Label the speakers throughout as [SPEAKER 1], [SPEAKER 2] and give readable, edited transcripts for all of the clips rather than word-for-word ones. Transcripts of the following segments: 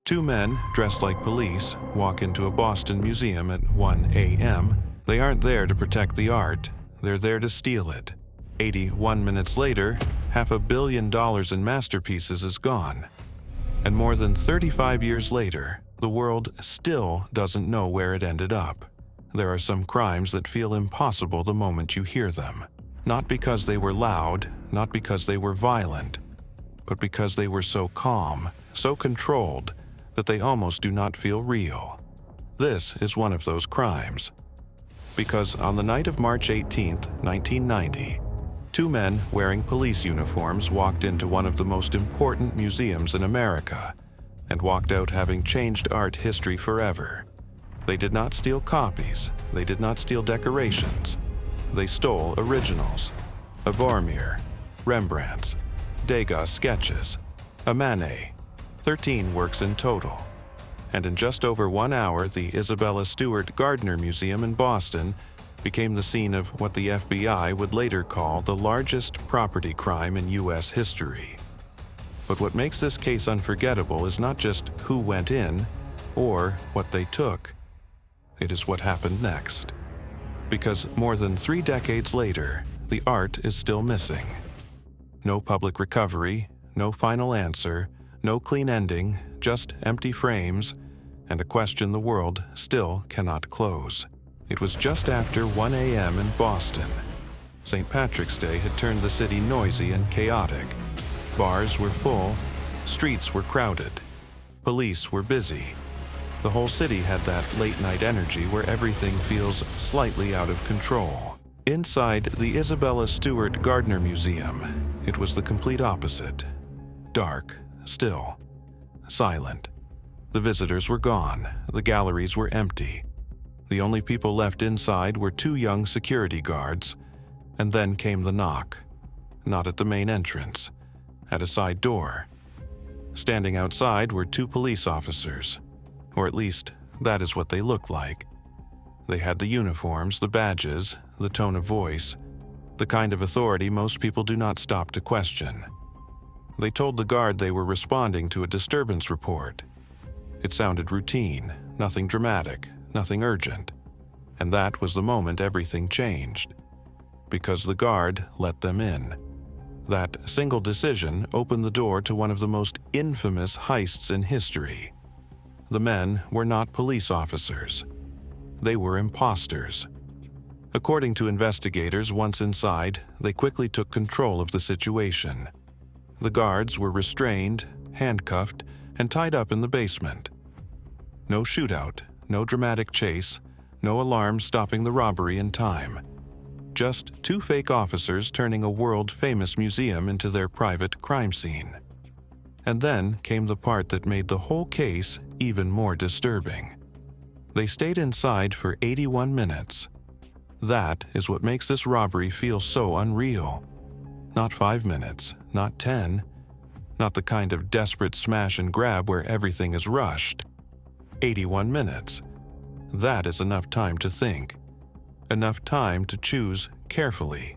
[SPEAKER 1] Two men, dressed like police, walk into a Boston museum at 1 a.m. They aren't there to protect the art, they're there to steal it. 81 minutes later, $500 million in masterpieces is gone. And more than 35 years later, the world still doesn't know where it ended up. There are some crimes that feel impossible the moment you hear them. Not because they were loud, not because they were violent, but because they were so calm, so controlled, that they almost do not feel real. This is one of those crimes. Because on the night of March 18, 1990, two men wearing police uniforms walked into one of the most important museums in America and walked out having changed art history forever. They did not steal copies, they did not steal decorations. They stole originals, a Vermeer, Rembrandt's, Degas sketches, a Manet, 13 works in total. And in just over 1 hour, the Isabella Stewart Gardner Museum in Boston became the scene of what the FBI would later call the largest property crime in U.S. history. But what makes this case unforgettable is not just who went in or what they took. It is what happened next. Because more than 3 decades later, the art is still missing. No public recovery, no final answer, no clean ending, just empty frames, and a question the world still cannot close. It was just after 1 a.m. in Boston. St. Patrick's Day had turned the city noisy and chaotic. Bars were full, streets were crowded, police were busy. The whole city had that late-night energy where everything feels slightly out of control. Inside the Isabella Stewart Gardner Museum, it was the complete opposite. Dark, still, silent. The visitors were gone, the galleries were empty. The only people left inside were 2 young security guards, and then came the knock. Not at the main entrance, at a side door. Standing outside were 2 police officers, or at least that is what they looked like. They had the uniforms, the badges, the tone of voice, the kind of authority most people do not stop to question. They told the guard they were responding to a disturbance report. It sounded routine, nothing dramatic, nothing urgent. And that was the moment everything changed. Because the guard let them in. That single decision opened the door to one of the most infamous heists in history. The men were not police officers. They were imposters. According to investigators, once inside, they quickly took control of the situation. The guards were restrained, handcuffed, and tied up in the basement. No shootout, no dramatic chase, no alarm stopping the robbery in time. Just 2 fake officers turning a world-famous museum into their private crime scene. And then came the part that made the whole case even more disturbing. They stayed inside for 81 minutes. That is what makes this robbery feel so unreal. Not 5 minutes, not 10, not the kind of desperate smash and grab where everything is rushed. 81 minutes. That is enough time to think. Enough time to choose carefully.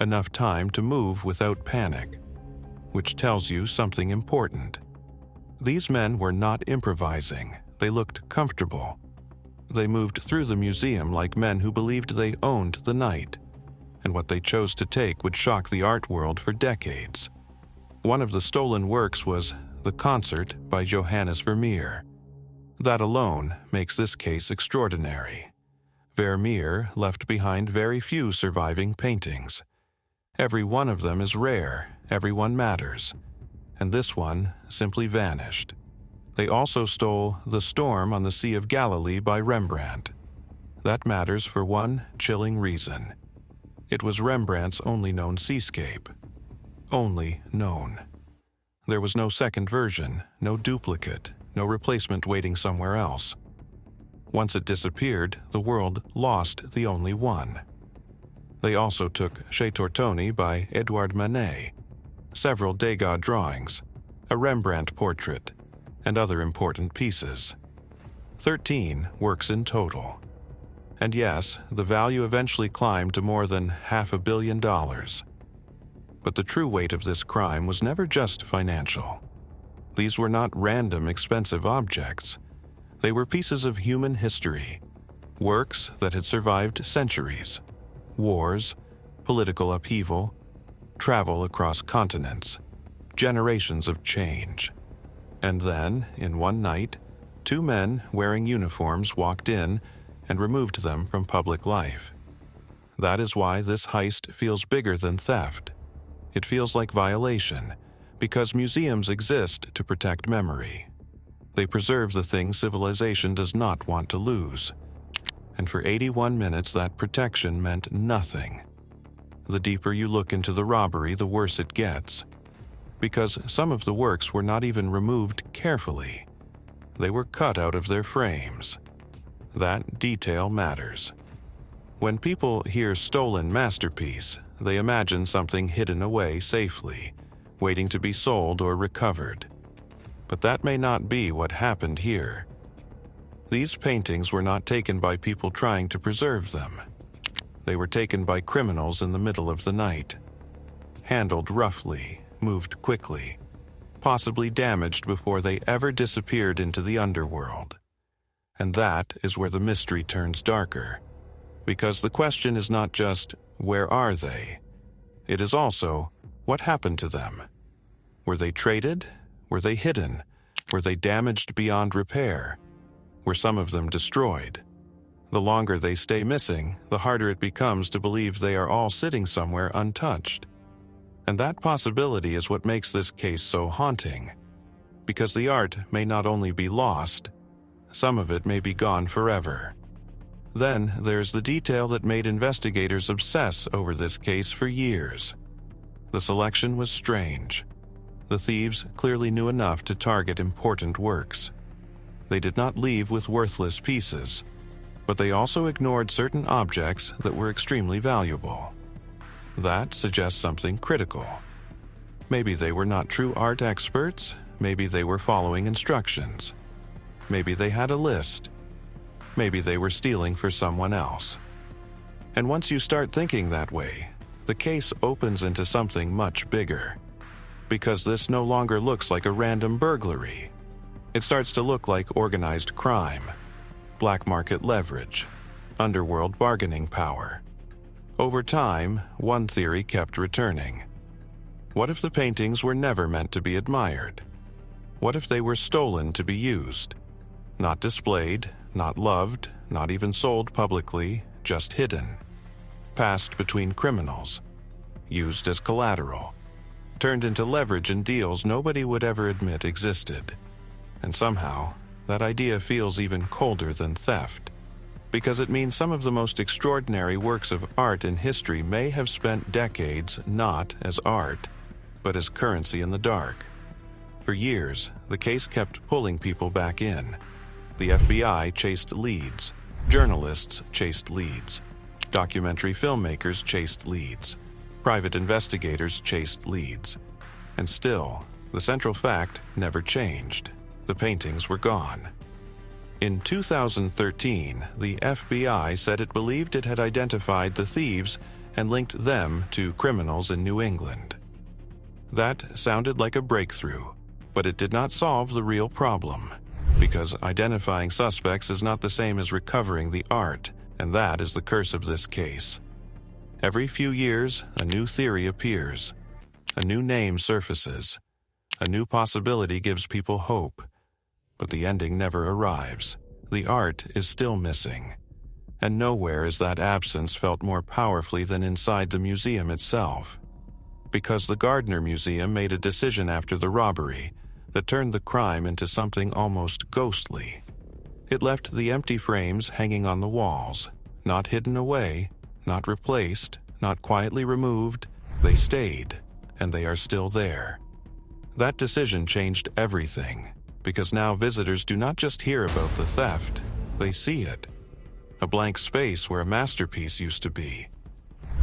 [SPEAKER 1] Enough time to move without panic. Which tells you something important. These men were not improvising. They looked comfortable. They moved through the museum like men who believed they owned the night. And what they chose to take would shock the art world for decades. One of the stolen works was The Concert by Johannes Vermeer. That alone makes this case extraordinary. Vermeer left behind very few surviving paintings. Every one of them is rare, every one matters, and this one simply vanished. They also stole The Storm on the Sea of Galilee by Rembrandt. That matters for one chilling reason. It was Rembrandt's only known seascape. Only known. There was no second version, no duplicate, no replacement waiting somewhere else. Once it disappeared, the world lost the only one. They also took Chez Tortoni by Edouard Manet, several Degas drawings, a Rembrandt portrait, and other important pieces. 13 works in total. And yes, the value eventually climbed to more than $500 million. But the true weight of this crime was never just financial. These were not random expensive objects. They were pieces of human history, works that had survived centuries, wars, political upheaval, travel across continents, generations of change. And then, in one night, two men wearing uniforms walked in and removed them from public life. That is why this heist feels bigger than theft. It feels like violation, because museums exist to protect memory. They preserve the things civilization does not want to lose. And for 81 minutes, that protection meant nothing. The deeper you look into the robbery, the worse it gets. Because some of the works were not even removed carefully. They were cut out of their frames. That detail matters. When people hear stolen masterpiece, they imagine something hidden away safely, waiting to be sold or recovered. But that may not be what happened here. These paintings were not taken by people trying to preserve them. They were taken by criminals in the middle of the night. Handled roughly, moved quickly, possibly damaged before they ever disappeared into the underworld. And that is where the mystery turns darker. Because the question is not just, where are they? It is also, what happened to them? Were they traded? Were they hidden? Were they damaged beyond repair? Were some of them destroyed? The longer they stay missing, the harder it becomes to believe they are all sitting somewhere untouched. And that possibility is what makes this case so haunting. Because the art may not only be lost, some of it may be gone forever. Then there's the detail that made investigators obsess over this case for years. The selection was strange. The thieves clearly knew enough to target important works. They did not leave with worthless pieces, but they also ignored certain objects that were extremely valuable. That suggests something critical. Maybe they were not true art experts, maybe they were following instructions. Maybe they had a list. Maybe they were stealing for someone else. And once you start thinking that way, the case opens into something much bigger. Because this no longer looks like a random burglary. It starts to look like organized crime, black market leverage, underworld bargaining power. Over time, one theory kept returning. What if the paintings were never meant to be admired? What if they were stolen to be used? Not displayed, not loved, not even sold publicly, just hidden. Passed between criminals. Used as collateral. Turned into leverage in deals nobody would ever admit existed. And somehow, that idea feels even colder than theft. Because it means some of the most extraordinary works of art in history may have spent decades not as art, but as currency in the dark. For years, the case kept pulling people back in. The FBI chased leads. Journalists chased leads. Documentary filmmakers chased leads. Private investigators chased leads. And still, the central fact never changed. The paintings were gone. In 2013, the FBI said it believed it had identified the thieves and linked them to criminals in New England. That sounded like a breakthrough, but it did not solve the real problem, because identifying suspects is not the same as recovering the art, and that is the curse of this case. Every few years, a new theory appears. A new name surfaces. A new possibility gives people hope. But the ending never arrives. The art is still missing. And nowhere is that absence felt more powerfully than inside the museum itself. Because the Gardner Museum made a decision after the robbery that turned the crime into something almost ghostly. It left the empty frames hanging on the walls, not hidden away, not replaced, not quietly removed. They stayed, and they are still there. That decision changed everything. Because now visitors do not just hear about the theft, they see it. A blank space where a masterpiece used to be.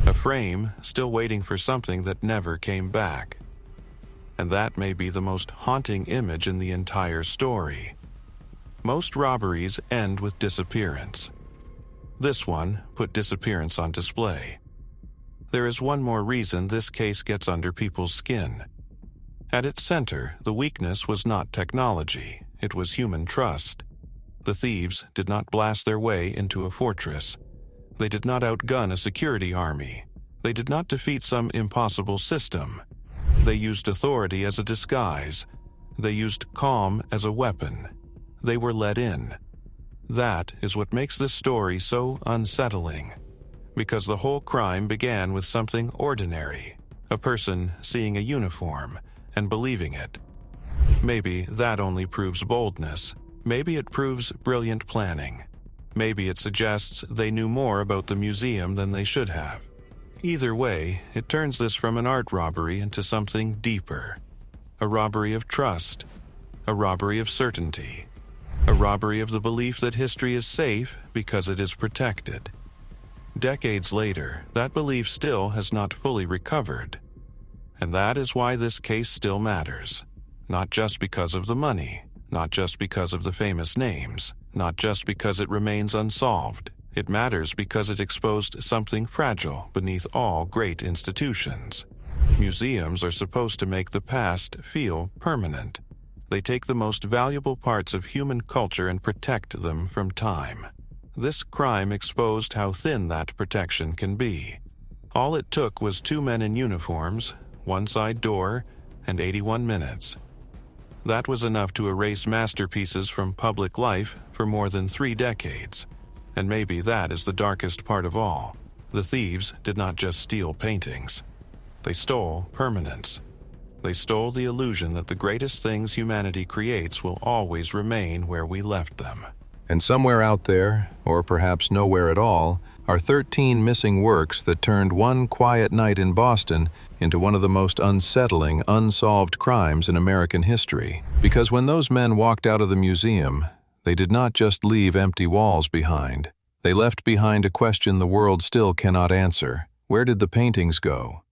[SPEAKER 1] A frame still waiting for something that never came back. And that may be the most haunting image in the entire story. Most robberies end with disappearance. This one put disappearance on display. There is one more reason this case gets under people's skin. At its center, the weakness was not technology, it was human trust. The thieves did not blast their way into a fortress. They did not outgun a security army. They did not defeat some impossible system. They used authority as a disguise. They used calm as a weapon. They were let in. That is what makes this story so unsettling. Because the whole crime began with something ordinary, a person seeing a uniform and believing it. Maybe that only proves boldness. Maybe it proves brilliant planning. Maybe it suggests they knew more about the museum than they should have. Either way, it turns this from an art robbery into something deeper. A robbery of trust. A robbery of certainty. A robbery of the belief that history is safe because it is protected. Decades later, that belief still has not fully recovered. And that is why this case still matters. Not just because of the money, not just because of the famous names, not just because it remains unsolved. It matters because it exposed something fragile beneath all great institutions. Museums are supposed to make the past feel permanent. They take the most valuable parts of human culture and protect them from time. This crime exposed how thin that protection can be. All it took was 2 men in uniforms, one side door, and 81 minutes. That was enough to erase masterpieces from public life for more than 3 decades. And maybe that is the darkest part of all. The thieves did not just steal paintings. They stole permanence. They stole the illusion that the greatest things humanity creates will always remain where we left them.
[SPEAKER 2] And somewhere out there, or perhaps nowhere at all, are 13 missing works that turned one quiet night in Boston into one of the most unsettling, unsolved crimes in American history. Because when those men walked out of the museum, they did not just leave empty walls behind. They left behind a question the world still cannot answer. Where did the paintings go?